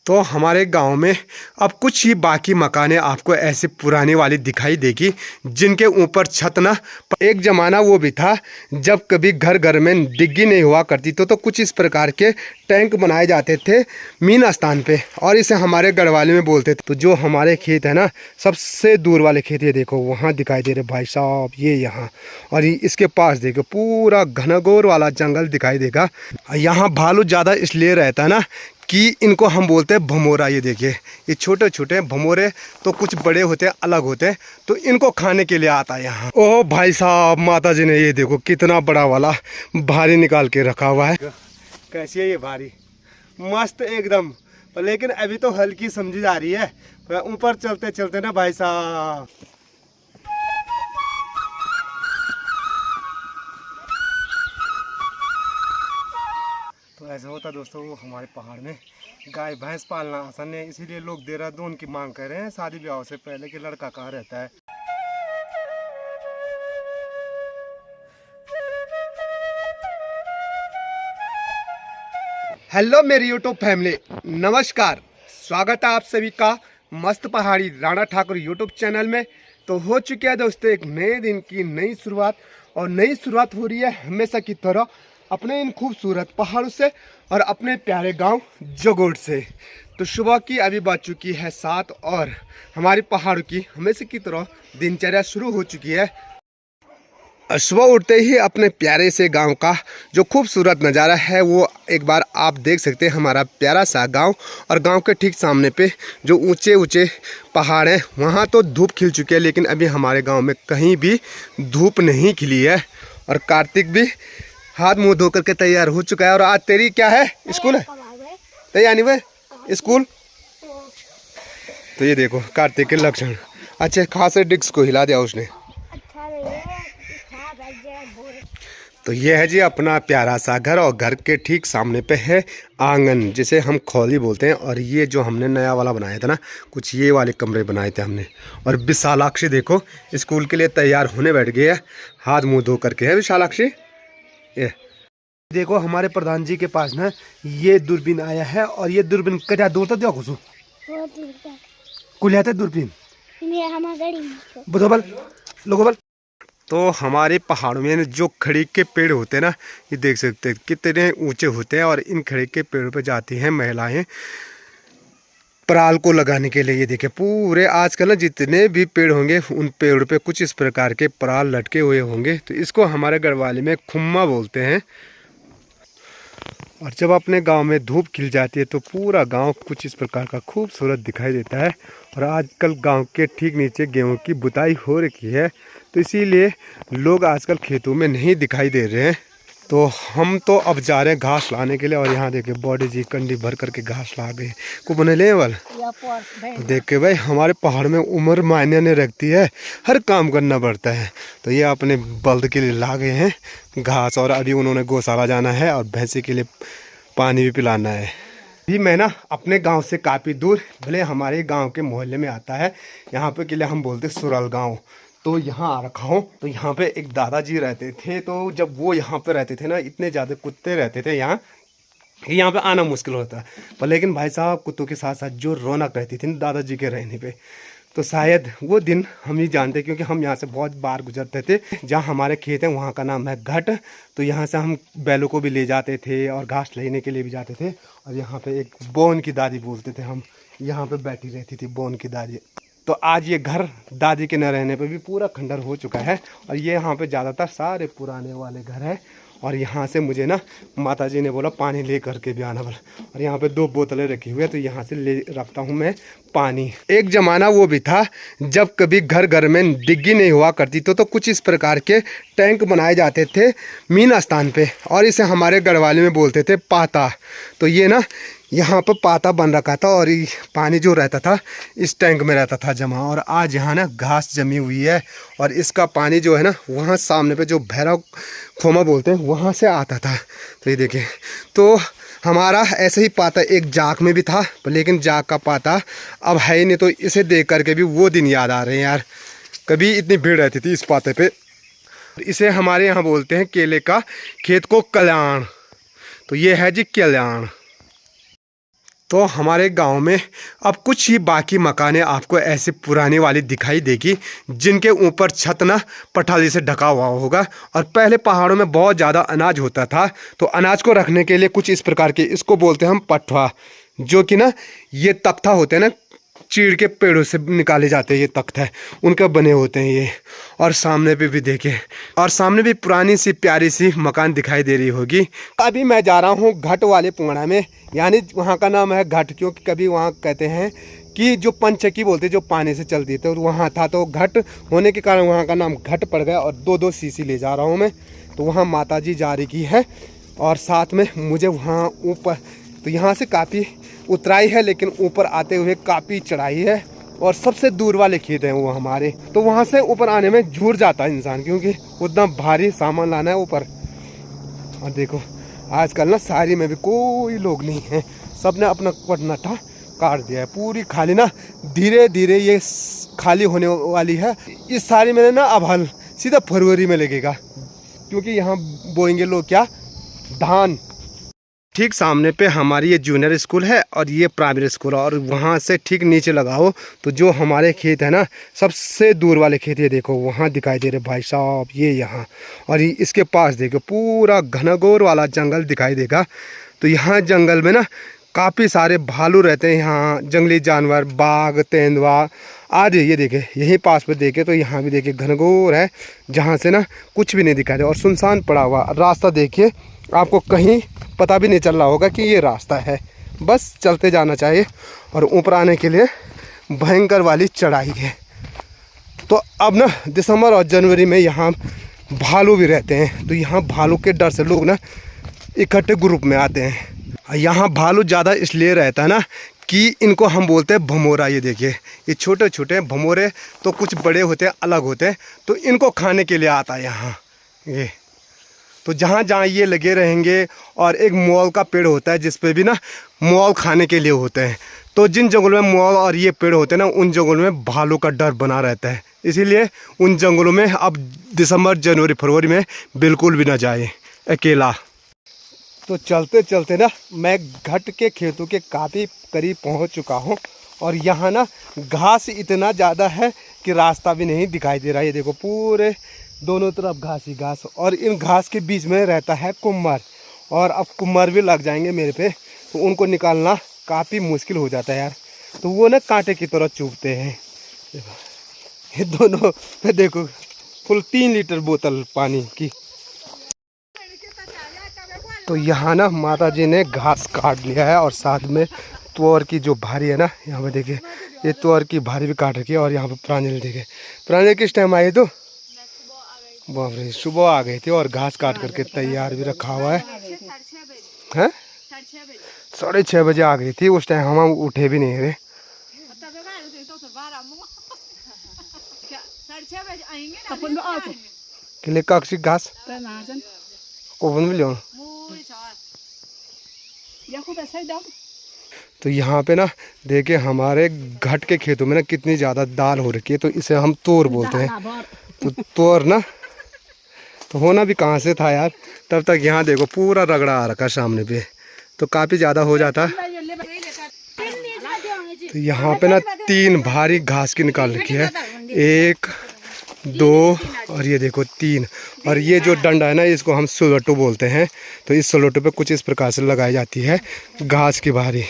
तो हमारे गांव में अब कुछ ही बाकी मकानें आपको ऐसे पुरानी वाली दिखाई देगी, जिनके ऊपर छत ना, एक ज़माना वो भी था जब कभी घर घर में डिग्गी नहीं हुआ करती तो कुछ इस प्रकार के टैंक बनाए जाते थे मीन स्थान पे, और इसे हमारे गढ़वाली में बोलते थे। तो जो हमारे खेत है ना, सबसे दूर वाले खेत, ये देखो वहाँ दिखाई दे रहे भाई साहब, ये यहाँ, और इसके पास देखो पूरा घनघोर वाला जंगल दिखाई देगा। यहाँ भालू ज़्यादा इसलिए रहता है ना कि इनको हम बोलते हैं भमोरा। ये देखिए, ये छोटे छोटे भमोरे, तो कुछ बड़े होते हैं, अलग होते हैं, तो इनको खाने के लिए आता है यहाँ। ओह भाई साहब, माता जी ने ये देखो कितना बड़ा वाला भारी निकाल के रखा हुआ है। कैसी है ये भारी, मस्त एकदम, लेकिन अभी तो हल्की समझी जा रही है। ऊपर चलते चलते ना भाई साहब, तो ऐसा होता दोस्तों, हमारे पहाड़ में गाय भैंस पालना आसान है, इसीलिए लोग देहरादून की मांग कर रहे हैं शादी ब्याह से पहले कि लड़का कहाँ रहता है। हेलो मेरी यूट्यूब फैमिली, नमस्कार, स्वागत है आप सभी का मस्त पहाड़ी राणा ठाकुर यूट्यूब चैनल में। तो हो चुकी है दोस्तों एक नए दिन की नई शुरुआत, और नई शुरुआत हो रही है हमेशा की तरह अपने इन खूबसूरत पहाड़ों से और अपने प्यारे गांव जोगोड़ से। तो सुबह की अभी बज चुकी है 7 और हमारी पहाड़ों की हमेशा की तरह दिनचर्या शुरू हो चुकी है। सुबह उठते ही अपने प्यारे से गांव का जो खूबसूरत नज़ारा है वो एक बार आप देख सकते हैं। हमारा प्यारा सा गांव, और गांव के ठीक सामने पे जो ऊंचे ऊंचे पहाड़ हैं वहाँ तो धूप खिल चुकी है, लेकिन अभी हमारे गांव में कहीं भी धूप नहीं खिली है। और कार्तिक भी हाथ मुंह धो करके तैयार हो चुका है। और आज तेरी क्या है, स्कूल है, तैयारी में स्कूल। तो ये देखो कार्तिक के लक्षण, अच्छे खासे डिस्क को हिला दिया उसने। तो ये है जी अपना प्यारा सा घर, और घर के ठीक सामने पे है आंगन, जिसे हम खौली बोलते हैं। और ये जो हमने नया वाला बनाया था ना, कुछ ये वाले कमरे बनाए थे हमने। और विशालाक्षी देखो स्कूल के लिए तैयार होने बैठ गई है, हाथ मुंह धो करके है विशालाक्षी। ये देखो हमारे प्रधान जी के पास ना ये दूरबीन आया है, और ये दूरबीन क्या दूर तक दिया कुछ कुल दूरबीन बुधोबल लोगोबल। तो हमारे पहाड़ों में जो खड़ी के पेड़ होते हैं ना, ये देख सकते हैं कितने ऊंचे होते हैं, और इन खड़ी के पेड़ों पे जाती हैं महिलाएं पराल को लगाने के लिए। ये देखिए पूरे आजकल ना जितने भी पेड़ होंगे उन पेड़ों पे कुछ इस प्रकार के पराल लटके हुए होंगे। तो इसको हमारे गढ़वाली में खुम्मा बोलते हैं। और जब अपने गांव में धूप खिल जाती है तो पूरा गांव कुछ इस प्रकार का खूबसूरत दिखाई देता है। और आजकल गांव के ठीक नीचे गेहूं की बुताई हो रखी है, तो इसीलिए लोग आजकल खेतों में नहीं दिखाई दे रहे हैं। तो हम तो अब जा रहे हैं घास लाने के लिए। और यहाँ देखिए बॉडी जी कंडी भर करके घास ला गए को बने ले वाल। तो देख के भाई हमारे पहाड़ में उम्र मायने नहीं रखती है, हर काम करना पड़ता है। तो ये अपने बल्द के लिए ला गए हैं घास, और अभी उन्होंने गौशाला जाना है और भैंसे के लिए पानी भी पिलाना है। भी मैं ना अपने गांव से काफ़ी दूर, भले हमारे गांव के मोहल्ले में आता है, यहाँ पे के लिए हम बोलते सुरल गांव। तो यहाँ आ रखा हूँ। तो यहाँ पे एक दादाजी रहते थे, तो जब वो यहाँ पे रहते थे ना, इतने ज़्यादा कुत्ते रहते थे यहाँ पे आना मुश्किल होता है। पर लेकिन भाई साहब कुत्तों के साथ साथ जो रौनक रहती थी ना दादाजी के रहने पे, तो शायद वो दिन हम ही जानते, क्योंकि हम यहाँ से बहुत बार गुजरते थे। जहाँ हमारे खेत है वहाँ का नाम है घट। तो यहाँ से हम बैलों को भी ले जाते थे और घास लेने के लिए भी जाते थे। और यहाँ पे एक बोन की दादी बोलते थे हम, यहाँ पे बैठी रहती थी बोन की दादी। तो आज ये घर दादी के न रहने पे भी पूरा खंडर हो चुका है, और ये यहाँ पे ज़्यादातर सारे पुराने वाले घर हैं। और यहाँ से मुझे ना माताजी ने बोला पानी ले करके भी आना बोला, और यहाँ पे 2 बोतलें रखी हुई है, तो यहाँ से ले रखता हूँ मैं पानी। एक ज़माना वो भी था जब कभी घर घर में डिग्गी नहीं हुआ करती तो कुछ इस प्रकार के टैंक बनाए जाते थे मीन स्थान पे, और इसे हमारे गढ़वाली में बोलते थे पाता। तो ये ना यहाँ पर पाता बन रखा था, और ये पानी जो रहता था इस टैंक में रहता था जमा। और आज यहाँ ना घास जमी हुई है, और इसका पानी जो है ना वहाँ सामने पे जो भैरव खोमा बोलते हैं वहाँ से आता था। तो ये देखिए, तो हमारा ऐसे ही पाता एक जाक में भी था, लेकिन जाक का पाता अब है ही नहीं। तो इसे देख करके भी वो दिन याद आ रहे हैं यार, कभी इतनी भीड़ रहती थी इस पाते पे। इसे हमारे यहाँ बोलते हैं केले का खेत को कल्याण। तो ये है जी कल्याण। तो हमारे गांव में अब कुछ ही बाकी मकानें आपको ऐसी पुरानी वाली दिखाई देगी जिनके ऊपर छत ना पठाली से ढका हुआ होगा। और पहले पहाड़ों में बहुत ज़्यादा अनाज होता था, तो अनाज को रखने के लिए कुछ इस प्रकार के, इसको बोलते हैं हम पटवा, जो कि ना ये तख्ता होते हैं ना, चीड़ के पेड़ों से निकाले जाते हैं, ये तख्त है उनका बने होते हैं ये। और सामने पे भी देखें, और सामने भी पुरानी सी प्यारी सी मकान दिखाई दे रही होगी। अभी मैं जा रहा हूँ घाट वाले पुंगड़ा में, यानी वहाँ का नाम है घाट, क्योंकि कभी वहाँ कहते हैं कि जो पंचकी बोलते जो पानी से चलती थी, और वहाँ था तो घट होने के कारण वहाँ का नाम घट पड़ गया। और 2-2 सीसी ले जा रहा हूँ मैं, तो वहाँ माता जी जा रही है, और साथ में मुझे वहाँ ऊपर, तो यहाँ से काफ़ी उतराई है, लेकिन ऊपर आते हुए काफ़ी चढ़ाई है, और सबसे दूर वाले खेत हैं वो हमारे। तो वहाँ से ऊपर आने में झूर जाता है इंसान, क्योंकि उतना भारी सामान लाना है ऊपर। और देखो आजकल ना सारी में भी कोई लोग नहीं है, सब ने अपना पटनाटा काट दिया है पूरी, खाली ना धीरे धीरे ये खाली होने वाली है। इस सारी में ना अब हल सीधा फरवरी में लगेगा, क्योंकि यहाँ बोएंगे लोग क्या, धान। ठीक सामने पे हमारी ये जूनियर स्कूल है और ये प्राइमरी स्कूल है, और वहाँ से ठीक नीचे लगाओ तो जो हमारे खेत है ना, सबसे दूर वाले खेत, ये देखो वहाँ दिखाई दे रहे भाई साहब, ये यहाँ। और इसके पास देखो पूरा घनघोर वाला जंगल दिखाई देगा। तो यहाँ जंगल में ना काफ़ी सारे भालू रहते हैं, यहाँ जंगली जानवर, बाघ, तेंदुआ आदि। ये देखे यहीं पास पे देखे तो यहाँ भी देखिए घनघोर है, जहाँ से ना कुछ भी नहीं दिखाई दे, और सुनसान पड़ा हुआ रास्ता देखिए, आपको कहीं पता भी नहीं चल रहा होगा कि ये रास्ता है, बस चलते जाना चाहिए। और ऊपर आने के लिए भयंकर वाली चढ़ाई है। तो अब ना दिसंबर और जनवरी में यहाँ भालू भी रहते हैं, तो यहाँ भालू के डर से लोग ना इकट्ठे ग्रुप में आते हैं। यहाँ भालू ज़्यादा इसलिए रहता है ना कि इनको हम बोलते हैं भमोरा। ये देखिए ये छोटे छोटे भमोरे, तो कुछ बड़े होते हैं, अलग होते हैं, तो इनको खाने के लिए आता है यहाँ ये। तो जहाँ जहाँ ये लगे रहेंगे, और एक मोल का पेड़ होता है जिस पे भी ना मोल खाने के लिए होते हैं। तो जिन जंगलों में मोल और ये पेड़ होते हैं ना, उन जंगलों में भालू का डर बना रहता है, इसीलिए उन जंगलों में अब दिसंबर, जनवरी, फरवरी में बिल्कुल भी ना जाए अकेला। तो चलते चलते ना मैं घट के खेतों के काफ़ी करीब पहुँच चुका हूँ, और यहाँ ना घास इतना ज़्यादा है कि रास्ता भी नहीं दिखाई दे रहा है। ये देखो पूरे दोनों तरफ घास ही घास, और इन घास के बीच में रहता है कुम्हार, और अब कुम्हार भी लग जाएंगे मेरे पे, तो उनको निकालना काफ़ी मुश्किल हो जाता है यार। तो वो ना कांटे की तरह चुभते हैं। ये दोनों पे देखो फुल 3 लीटर बोतल पानी की। तो यहाँ ना माता जी ने घास काट लिया है, और साथ में तुअर की जो भारी है ना, यहाँ पे देखिए ये तुअर की भारी भी काट रखी है। और यहाँ पे प्रांजल देखे, प्रांजल किस टाइम आई? तो बाप रे सुबह आ गई थी, और घास काट करके तैयार भी रखा हुआ है। हैं 6:30 बजे आ गई थी, उस टाइम हम उठे भी नहीं रहे। किले काक्षी घास कोवन भी लियो। तो यहाँ पे ना देखिए हमारे घट के खेतों में ना कितनी ज़्यादा दाल हो रखी है, तो इसे हम तोर बोलते हैं। तो तोर ना तो होना भी कहाँ से था यार, तब तक यहाँ देखो पूरा रगड़ा आ रखा सामने पे, तो काफ़ी ज़्यादा हो जाता। तो यहाँ पे ना 3 भारी घास की निकाल रखी है, 1, 2 और ये देखो 3। और ये जो डंडा है ना, इसको हम सोलटो बोलते हैं। तो इस सोलटो पे कुछ इस प्रकार से लगाई जाती है घास की भारी।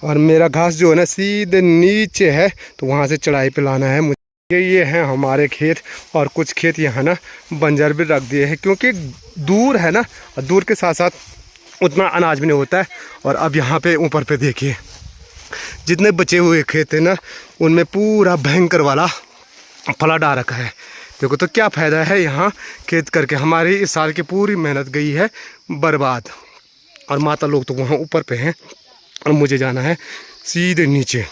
और मेरा घास जो है ना सीधे नीचे है, तो वहाँ से चढ़ाई पे लाना है मुझे। ये हैं हमारे खेत, और कुछ खेत यहाँ ना बंजर भी रख दिए हैं, क्योंकि दूर है ना, और दूर के साथ साथ उतना अनाज भी नहीं होता है। और अब यहाँ पे ऊपर पे देखिए जितने बचे हुए खेत हैं ना, उनमें पूरा भयंकर वाला फला डाल रखा है। देखो तो क्या फ़ायदा है यहाँ खेत करके, हमारी इस साल की पूरी मेहनत गई है बर्बाद। और माता लोग तो वहाँ ऊपर पे हैं, और मुझे जाना है सीधे नीचे।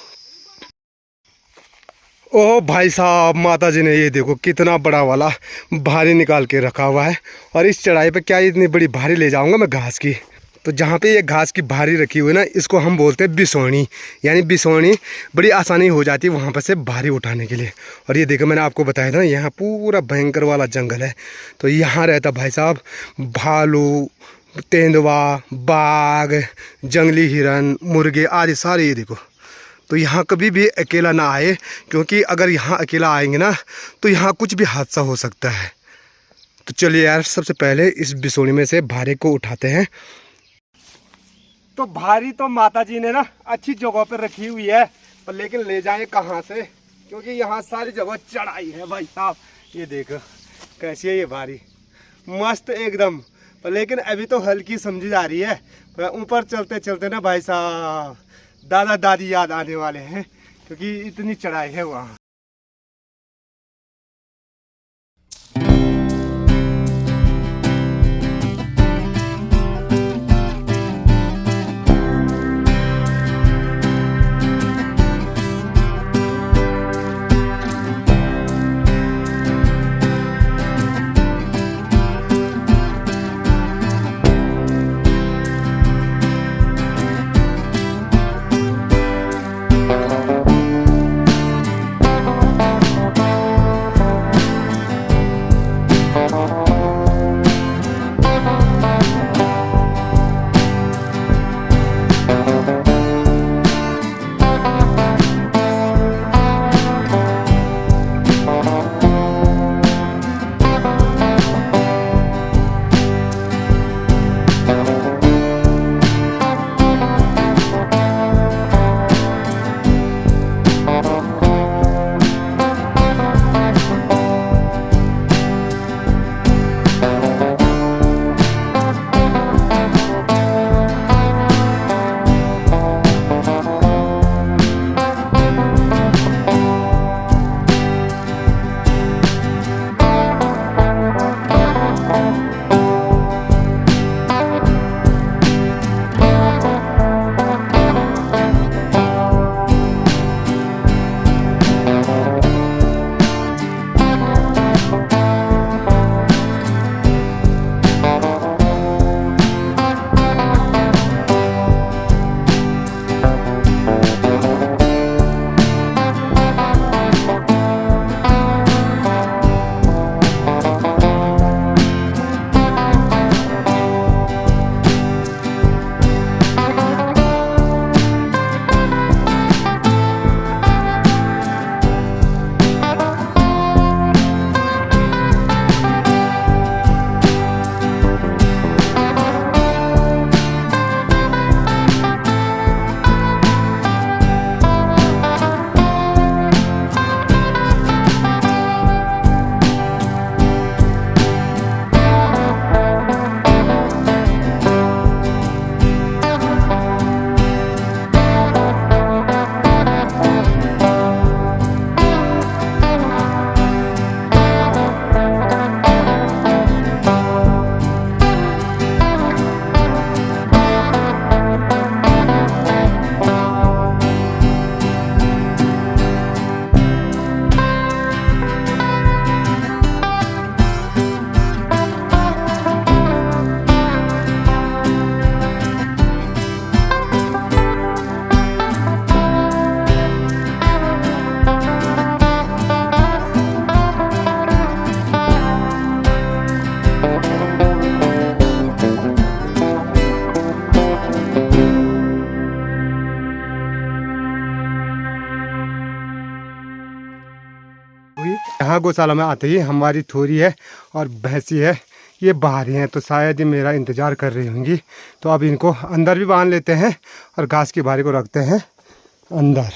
ओह भाई साहब, माता जी ने ये देखो कितना बड़ा वाला भारी निकाल के रखा हुआ है। और इस चढ़ाई पे क्या इतनी बड़ी भारी ले जाऊंगा मैं घास की। तो जहाँ पे ये घास की भारी रखी हुई है ना, इसको हम बोलते हैं बिसौनी, यानी बिसौनी बड़ी आसानी हो जाती है वहाँ पर से भारी उठाने के लिए। और ये देखो मैंने आपको बताया था यहाँ पूरा भयंकर वाला जंगल है, तो यहाँ रहता भाई साहब भालू, तेंदुआ, बाघ, जंगली हिरन, मुर्गे आदि सारे। ये देखो, तो यहाँ कभी भी अकेला ना आए, क्योंकि अगर यहाँ अकेला आएंगे ना तो यहाँ कुछ भी हादसा हो सकता है। तो चलिए यार, सबसे पहले इस बिसोनी में से भारे को उठाते हैं। तो भारी तो माता जी ने ना अच्छी जगह पर रखी हुई है, पर लेकिन ले जाए कहाँ से, क्योंकि यहाँ सारी जगह चढ़ाई है भाई साहब। ये देखो कैसी है ये भारी, मस्त एकदम। पर लेकिन अभी तो हल्की समझी जा रही है, ऊपर चलते चलते ना भाई साहब दादा दादी याद आने वाले हैं, क्योंकि इतनी चढ़ाई है वहाँ। यहाँ गौशाला में आते ही हमारी थोरी है और भैंसी है, ये बाहर ही हैं, तो शायद ये मेरा इंतज़ार कर रही होंगी। तो अब इनको अंदर भी बांध लेते हैं और घास की बारी को रखते हैं अंदर।